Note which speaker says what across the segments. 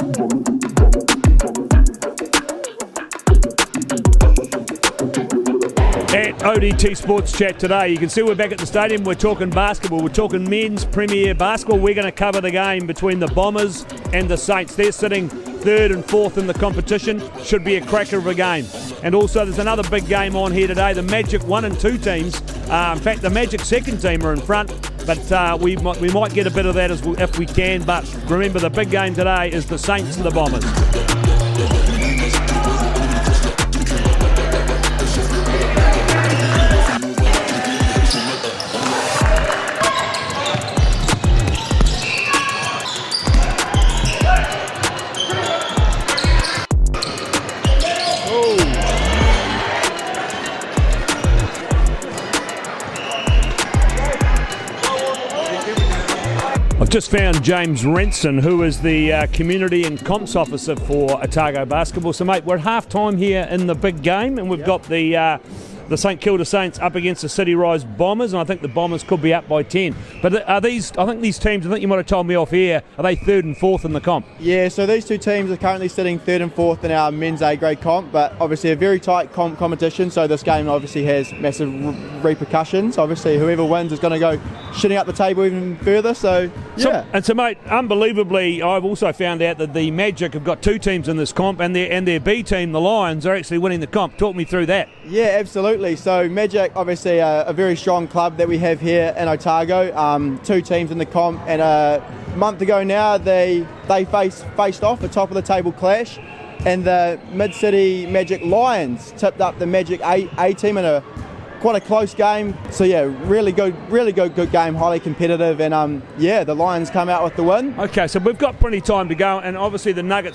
Speaker 1: At ODT Sports Chat today, you can see we're back at the stadium. We're talking basketball. We're talking men's Premier Basketball. We're going to cover the game between the Bombers and the Saints. They're sitting third and fourth in the competition. Should be a cracker of a game. And also there's another big game on here today. The Magic 1 and 2 teams. In fact, the Magic second team are in front. But we might get a bit of that if we can. But remember, the big game today is the Saints and the Bombers. I've just found James Renson, who is the Community and Comps Officer for Otago Basketball. So, mate, we're at half-time here in the big game, and we've got the St Kilda Saints up against the City Rise Bombers, and I think the Bombers could be up by 10. But are these teams, I think you might have told me off here, are they third and fourth in the comp?
Speaker 2: Yeah, so these two teams are currently sitting third and fourth in our men's A-grade comp, but obviously a very tight competition, so this game obviously has massive repercussions. Obviously, whoever wins is going to go shitting up the table even further, so yeah.
Speaker 1: So mate, unbelievably, I've also found out that the Magic have got two teams in this comp, and their B team, the Lions, are actually winning the comp. Talk me through that.
Speaker 2: Yeah, absolutely. So Magic, obviously a very strong club that we have here in Otago. Two teams in the comp, and a month ago now they faced off a top of the table clash, and the Mid-City Magic Lions tipped up the Magic A team in quite a close game. So yeah, really good game, highly competitive, and yeah, the Lions come out with the win.
Speaker 1: Okay, so we've got plenty of time to go, and obviously the Nugget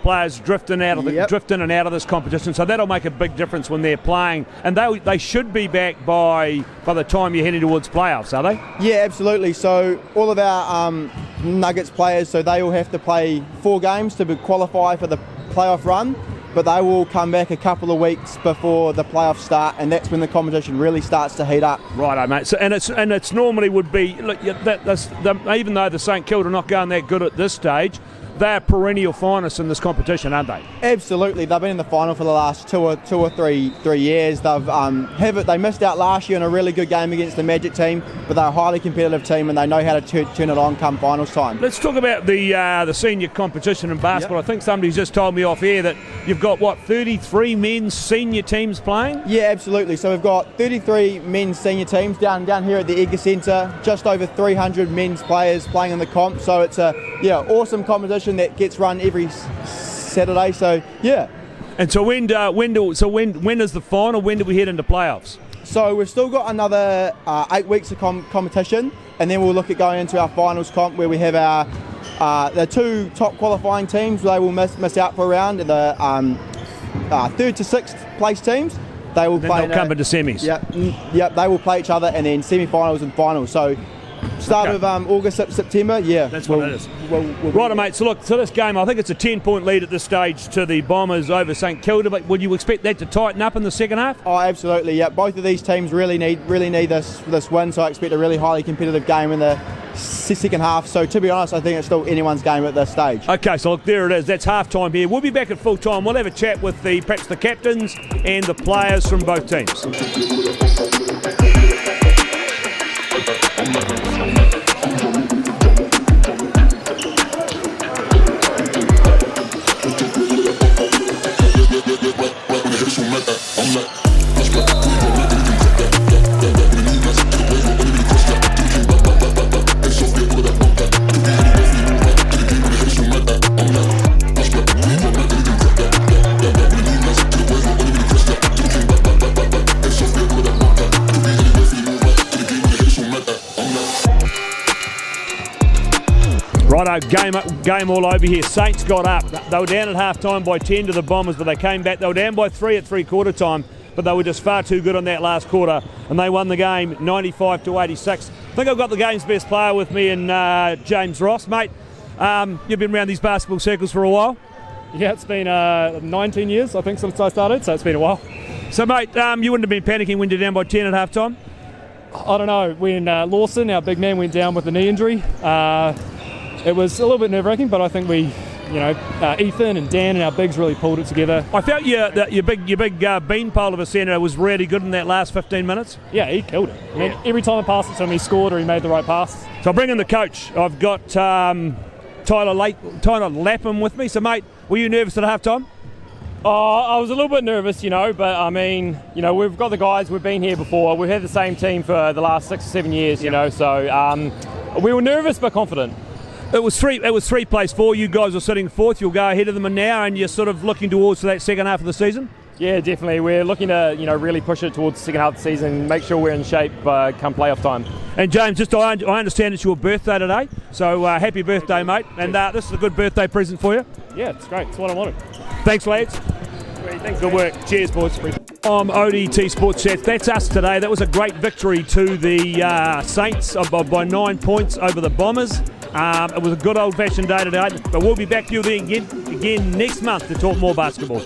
Speaker 1: players drift in and out of this competition, so that'll make a big difference when they're playing, and they should be back by the time you're heading towards playoffs, are they?
Speaker 2: Yeah, absolutely. So all of our Nuggets players, so they all have to play 4 games to qualify for the playoff run, but they will come back a couple of weeks before the playoffs start, and that's when the competition really starts to heat up.
Speaker 1: Righto, mate. So, and it's normally would be, look, even though the St Kilda are not going that good at this stage, they're perennial finalists in this competition, aren't they?
Speaker 2: Absolutely. They've been in the final for the last two or three years. They missed out last year in a really good game against the Magic team, but they're a highly competitive team and they know how to turn it on come finals time.
Speaker 1: Let's talk about the senior competition in basketball. Yep. I think somebody's just told me off air that you've got, 33 men's senior teams playing?
Speaker 2: Yeah, absolutely. So we've got 33 men's senior teams down here at the Edgar Centre, just over 300 men's players playing in the comp. So it's a awesome competition that gets run every Saturday, so yeah.
Speaker 1: And so when is the final? When do we head into playoffs?
Speaker 2: So we've still got another 8 weeks of competition, and then we'll look at going into our finals comp where we have our the 2 top qualifying teams. They will miss out for a round, and the 3rd to 6th place teams they will play.
Speaker 1: They'll come into semis.
Speaker 2: Yep. They will play each other, and then semi-finals and finals. So. Start of August, September, yeah.
Speaker 1: That's what it is. Right, mate, so this game, I think it's a 10-point lead at this stage to the Bombers over St Kilda, but would you expect that to tighten up in the second half?
Speaker 2: Oh, absolutely, yeah. Both of these teams really need this win, so I expect a really highly competitive game in the second half. So to be honest, I think it's still anyone's game at this stage.
Speaker 1: Okay, so look, there it is. That's half-time here. We'll be back at full time. We'll have a chat with perhaps the captains and the players from both teams. Righto, game all over here. Saints got up. They were down at half-time by 10 to the Bombers, but they came back. They were down by 3 at three-quarter time, but they were just far too good on that last quarter, and they won the game 95-86. I think I've got the game's best player with me in James Ross. Mate, you've been around these basketball circles for a while?
Speaker 3: Yeah, it's been 19 years, I think, since I started, so it's been a while.
Speaker 1: So, mate, you wouldn't have been panicking when you're down by 10 at half-time?
Speaker 3: I don't know. When Lawson, our big man, went down with a knee injury, it was a little bit nerve-wracking, but I think we Ethan and Dan and our bigs really pulled it together.
Speaker 1: I felt your big beanpole of a centre was really good in that last 15 minutes.
Speaker 3: Yeah, he killed it. I mean, every time I passed it to him, he scored or he made the right pass.
Speaker 1: So I'll bring in the coach. I've got Tyler Lapham with me. So, mate, were you nervous at half-time?
Speaker 3: I was a little bit nervous, but I mean, we've got the guys, we've been here before. We've had the same team for the last 6 or 7 years, so we were nervous but confident.
Speaker 1: It was three place 4. You guys are sitting 4th. You'll go ahead of them now, and you're sort of looking towards that second half of the season?
Speaker 3: Yeah, definitely. We're looking to, really push it towards the second half of the season, make sure we're in shape come playoff time.
Speaker 1: And James, I understand it's your birthday today, so happy birthday, mate. And this is a good birthday present for you.
Speaker 3: Yeah, it's great. It's what I wanted.
Speaker 1: Thanks, lads.
Speaker 3: Thanks,
Speaker 1: good work. Cheers, boys. I'm ODT Sports Chat. That's us today. That was a great victory to the Saints by 9 points over the Bombers. It was a good old-fashioned day today, but we'll be back to you again next month to talk more basketball.